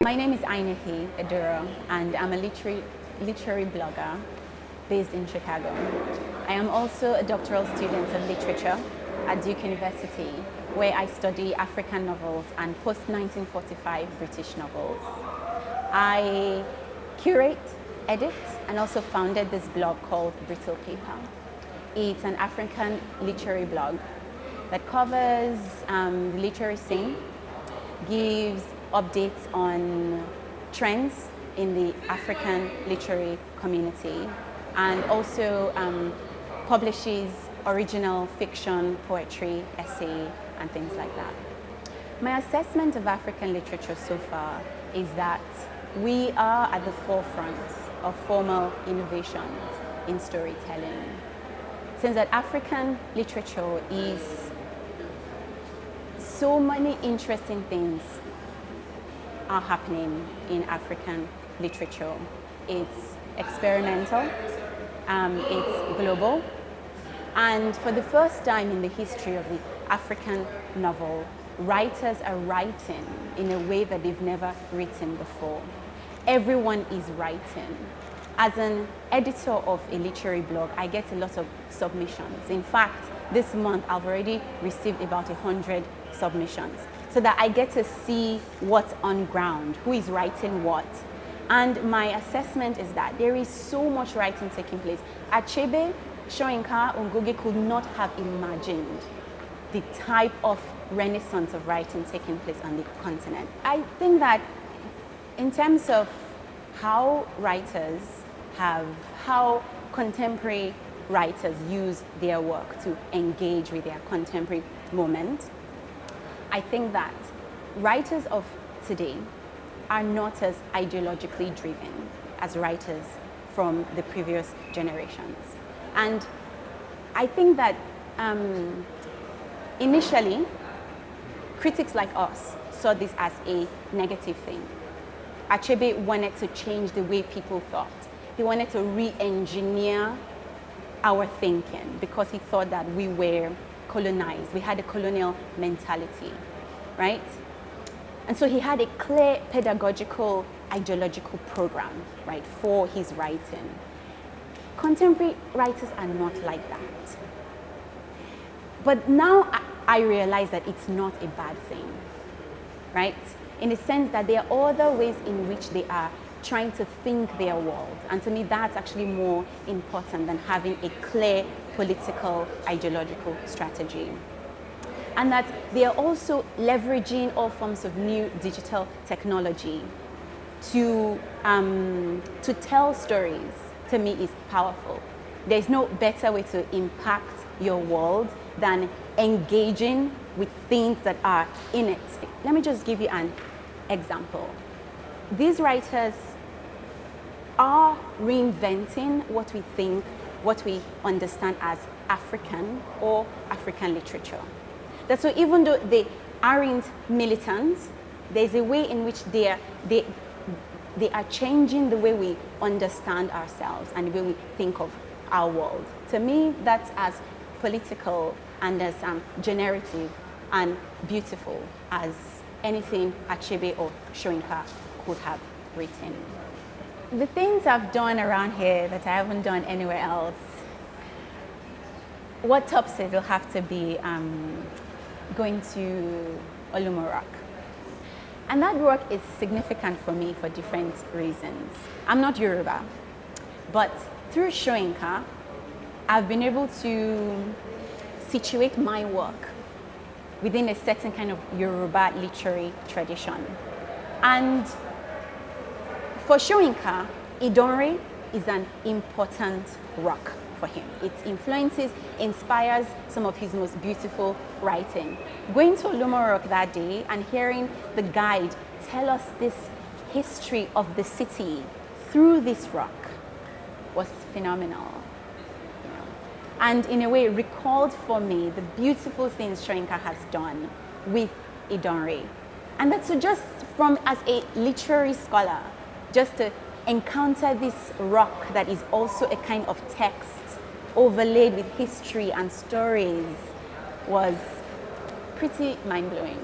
My name is Ainehi Edoro, and I'm a literary blogger based in Chicago. I am also a doctoral student of literature at Duke University, where I study African novels and post-1945 British novels. I curate, edit, and also founded this blog called Brittle Paper. It's an African literary blog that covers the literary scene, gives updates on trends in the African literary community, and also publishes original fiction, poetry, essay, and things like that. My assessment of African literature so far is that we are at the forefront of formal innovations in storytelling. Since that African literature is so many interesting things are happening in African literature. It's experimental, it's global, and for the first time in the history of the African novel, writers are writing in a way that they've never written before. Everyone is writing. As an editor of a literary blog, I get a lot of submissions. In fact, this month I've already received about 100 submissions, so that I get to see what's on ground, who is writing what. And my assessment is that there is so much writing taking place. Achebe, Soyinka, Ngugi could not have imagined the type of renaissance of writing taking place on the continent. I think that in terms of how contemporary writers use their work to engage with their contemporary moment, I think that writers of today are not as ideologically driven as writers from the previous generations. And I think that initially, critics like us saw this as a negative thing. Achebe wanted to change the way people thought. He wanted to re-engineer our thinking because he thought that we were colonized. We had a colonial mentality, right? And so he had a clear pedagogical, ideological program, right, for his writing. Contemporary writers are not like that. But now I realize that it's not a bad thing, right? In the sense that there are other ways in which they are trying to think their world. And to me, that's actually more important than having a clear political, ideological strategy. And that they are also leveraging all forms of new digital technology to tell stories, to me, is powerful. There's no better way to impact your world than engaging with things that are in it. Let me just give you an example. These writers are reinventing what we think, what we understand as African or African literature. That's so even though they aren't militant, there's a way in which they are changing the way we understand ourselves and the way we think of our world. To me, that's as political and as generative and beautiful as anything Achebe or Soyinka could have written. The things I've done around here that I haven't done anywhere else, what tops it will have to be going to Olumo Rock. And that rock is significant for me for different reasons. I'm not Yoruba, but through Soyinka, I've been able to situate my work within a certain kind of Yoruba literary tradition. And for Soyinka, Idonre is an important rock for him. Its influences inspires some of his most beautiful writing. Going to Olumo Rock that day and hearing the guide tell us this history of the city through this rock was phenomenal. And in a way recalled for me the beautiful things Soyinka has done with Idonre. And that's so just from as a literary scholar, just to encounter this rock that is also a kind of text overlaid with history and stories was pretty mind-blowing.